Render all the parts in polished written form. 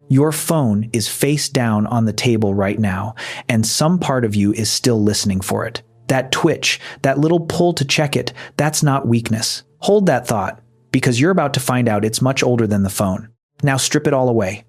Your phone is face down on the table right now, and some part of you is still listening for it. That twitch, that little pull to check it, that's not weakness. Hold that thought, because you're about to find out it's much older than the phone. Now strip it all away.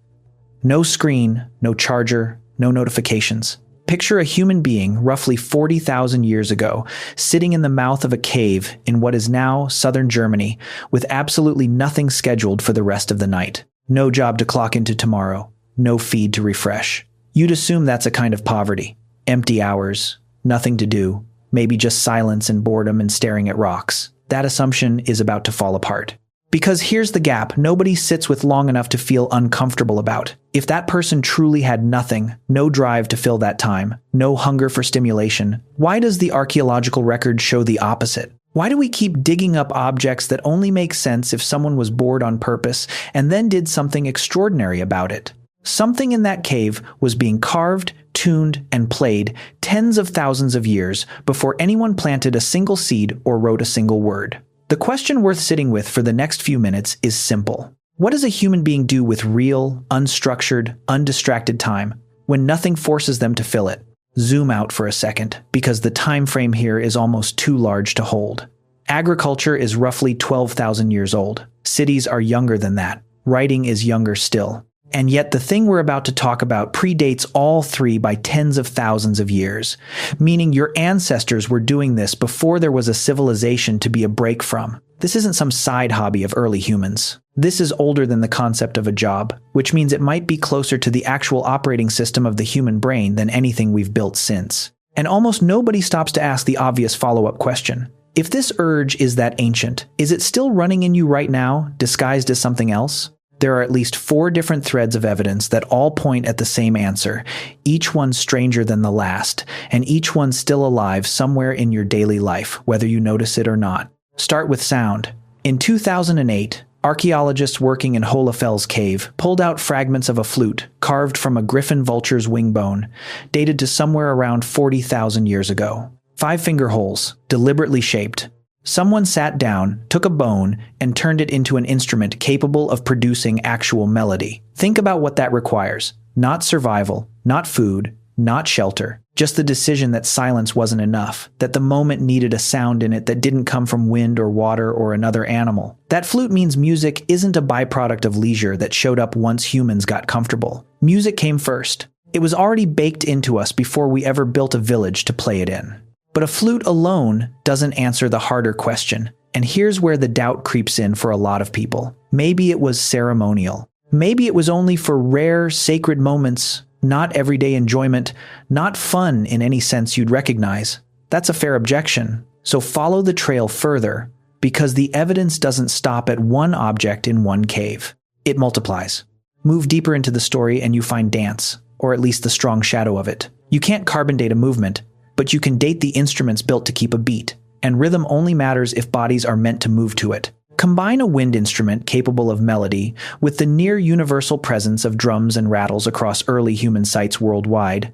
No screen, no charger, no notifications. Picture a human being roughly 40,000 years ago, sitting in the mouth of a cave in what is now southern Germany, with absolutely nothing scheduled for the rest of the night. No job to clock into tomorrow, no feed to refresh. You'd assume that's a kind of poverty. Empty hours, nothing to do, maybe just silence and boredom and staring at rocks. That assumption is about to fall apart. Because here's the gap nobody sits with long enough to feel uncomfortable about. If that person truly had nothing, no drive to fill that time, no hunger for stimulation, why does the archaeological record show the opposite? Why do we keep digging up objects that only make sense if someone was bored on purpose and then did something extraordinary about it? Something in that cave was being carved, tuned, and played tens of thousands of years before anyone planted a single seed or wrote a single word. The question worth sitting with for the next few minutes is simple. What does a human being do with real, unstructured, undistracted time when nothing forces them to fill it? Zoom out for a second, because the time frame here is almost too large to hold. Agriculture is roughly 12,000 years old. Cities are younger than that. Writing is younger still. And yet the thing we're about to talk about predates all three by tens of thousands of years, meaning your ancestors were doing this before there was a civilization to be a break from. This isn't some side hobby of early humans. This is older than the concept of a job, which means it might be closer to the actual operating system of the human brain than anything we've built since. And almost nobody stops to ask the obvious follow-up question. If this urge is that ancient, is it still running in you right now, disguised as something else? There are at least 4 different threads of evidence that all point at the same answer, each one stranger than the last, and each one still alive somewhere in your daily life, whether you notice it or not. Start with sound. In 2008, archaeologists working in Hohlefels cave pulled out fragments of a flute carved from a griffon vulture's wing bone, dated to somewhere around 40,000 years ago. 5-finger holes, deliberately shaped. Someone sat down, took a bone, and turned it into an instrument capable of producing actual melody. Think about what that requires. Not survival, not food, not shelter. Just the decision that silence wasn't enough, that the moment needed a sound in it that didn't come from wind or water or another animal. That flute means music isn't a byproduct of leisure that showed up once humans got comfortable. Music came first. It was already baked into us before we ever built a village to play it in. But a flute alone doesn't answer the harder question, and here's where the doubt creeps in for a lot of people. Maybe it was ceremonial. Maybe it was only for rare, sacred moments, not everyday enjoyment, not fun in any sense you'd recognize. That's a fair objection. So follow the trail further, because the evidence doesn't stop at one object in one cave. It multiplies. Move deeper into the story and you find dance, or at least the strong shadow of it. You can't carbon date a movement, but you can date the instruments built to keep a beat, and rhythm only matters if bodies are meant to move to it. Combine a wind instrument capable of melody with the near-universal presence of drums and rattles across early human sites worldwide,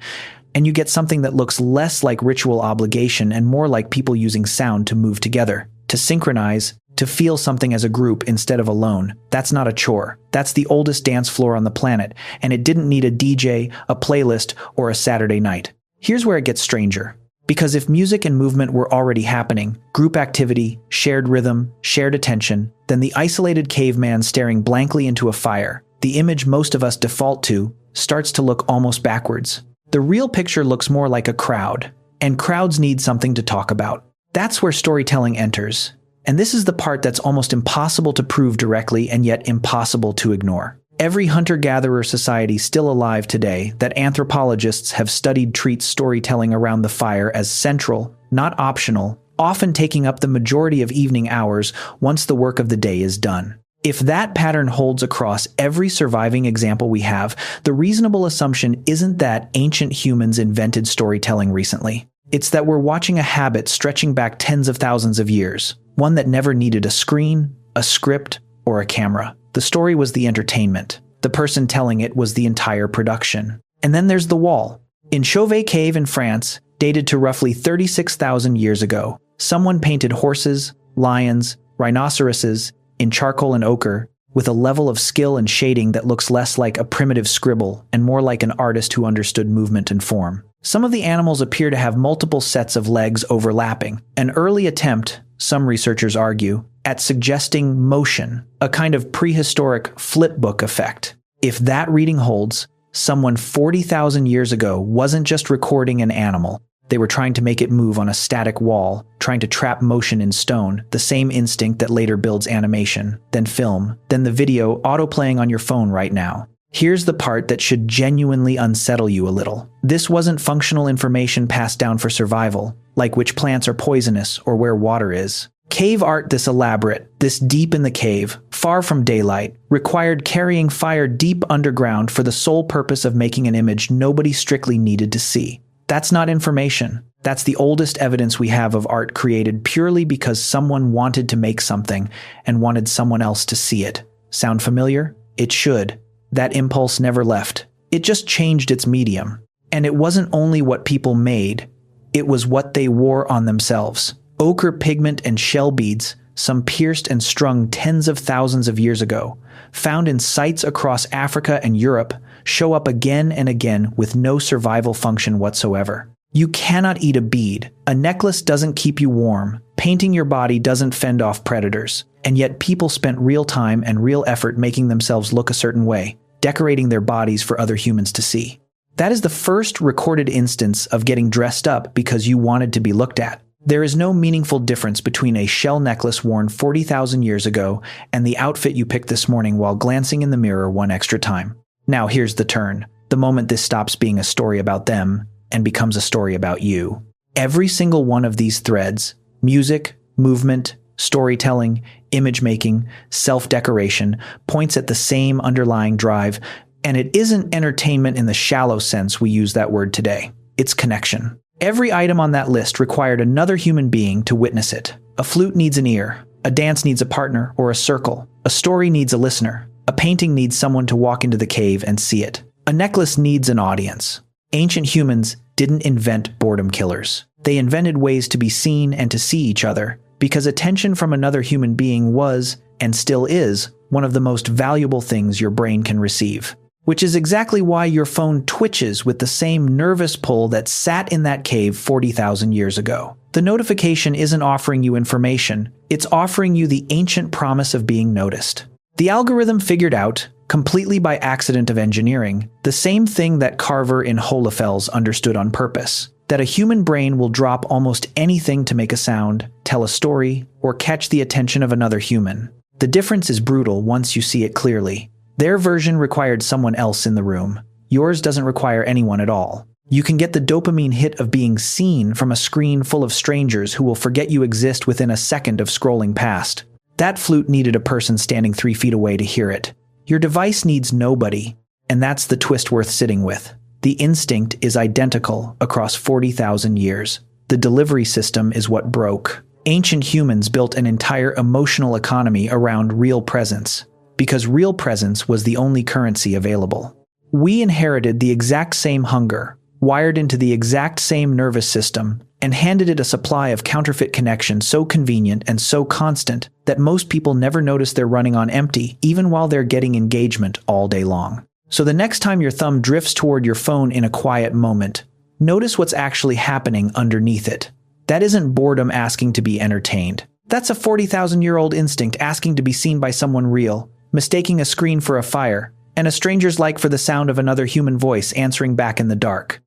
and you get something that looks less like ritual obligation and more like people using sound to move together, to synchronize, to feel something as a group instead of alone. That's not a chore. That's the oldest dance floor on the planet, and it didn't need a DJ, a playlist, or a Saturday night. Here's where it gets stranger. Because if music and movement were already happening, group activity, shared rhythm, shared attention, then the isolated caveman staring blankly into a fire, the image most of us default to, starts to look almost backwards. The real picture looks more like a crowd, and crowds need something to talk about. That's where storytelling enters. And this is the part that's almost impossible to prove directly and yet impossible to ignore. Every hunter-gatherer society still alive today that anthropologists have studied treats storytelling around the fire as central, not optional, often taking up the majority of evening hours once the work of the day is done. If that pattern holds across every surviving example we have, the reasonable assumption isn't that ancient humans invented storytelling recently. It's that we're watching a habit stretching back tens of thousands of years, one that never needed a screen, a script, or a camera. The story was the entertainment. The person telling it was the entire production. And then there's the wall. In Chauvet Cave in France, dated to roughly 36,000 years ago, someone painted horses, lions, rhinoceroses in charcoal and ochre, with a level of skill and shading that looks less like a primitive scribble and more like an artist who understood movement and form. Some of the animals appear to have multiple sets of legs overlapping, an early attempt, some researchers argue, at suggesting motion, a kind of prehistoric flipbook effect. If that reading holds, someone 40,000 years ago wasn't just recording an animal. They were trying to make it move on a static wall, trying to trap motion in stone, the same instinct that later builds animation, then film, then the video autoplaying on your phone right now. Here's the part that should genuinely unsettle you a little. This wasn't functional information passed down for survival, like which plants are poisonous or where water is. Cave art this elaborate, this deep in the cave, far from daylight, required carrying fire deep underground for the sole purpose of making an image nobody strictly needed to see. That's not information. That's the oldest evidence we have of art created purely because someone wanted to make something and wanted someone else to see it. Sound familiar? It should. That impulse never left. It just changed its medium. And it wasn't only what people made, it was what they wore on themselves. Ochre pigment and shell beads, some pierced and strung tens of thousands of years ago, found in sites across Africa and Europe, show up again and again with no survival function whatsoever. You cannot eat a bead. A necklace doesn't keep you warm. Painting your body doesn't fend off predators. And yet people spent real time and real effort making themselves look a certain way, decorating their bodies for other humans to see. That is the first recorded instance of getting dressed up because you wanted to be looked at. There is no meaningful difference between a shell necklace worn 40,000 years ago and the outfit you picked this morning while glancing in the mirror one extra time. Now here's the turn. The moment this stops being a story about them and becomes a story about you. Every single one of these threads, music, movement, storytelling, image making, self-decoration, points at the same underlying drive, and it isn't entertainment in the shallow sense we use that word today. It's connection. Every item on that list required another human being to witness it. A flute needs an ear. A dance needs a partner or a circle. A story needs a listener. A painting needs someone to walk into the cave and see it. A necklace needs an audience. Ancient humans didn't invent boredom killers. They invented ways to be seen and to see each other, because attention from another human being was, and still is, one of the most valuable things your brain can receive. Which is exactly why your phone twitches with the same nervous pull that sat in that cave 40,000 years ago. The notification isn't offering you information, it's offering you the ancient promise of being noticed. The algorithm figured out, completely by accident of engineering, the same thing that Carver in Holofels understood on purpose, that a human brain will drop almost anything to make a sound, tell a story, or catch the attention of another human. The difference is brutal once you see it clearly. Their version required someone else in the room. Yours doesn't require anyone at all. You can get the dopamine hit of being seen from a screen full of strangers who will forget you exist within a second of scrolling past. That flute needed a person standing 3 feet away to hear it. Your device needs nobody, and that's the twist worth sitting with. The instinct is identical across 40,000 years. The delivery system is what broke. Ancient humans built an entire emotional economy around real presence, because real presence was the only currency available. We inherited the exact same hunger, wired into the exact same nervous system, and handed it a supply of counterfeit connection so convenient and so constant that most people never notice they're running on empty, even while they're getting engagement all day long. So the next time your thumb drifts toward your phone in a quiet moment, notice what's actually happening underneath it. That isn't boredom asking to be entertained. That's a 40,000-year-old instinct asking to be seen by someone real, mistaking a screen for a fire, and a stranger's like for the sound of another human voice answering back in the dark.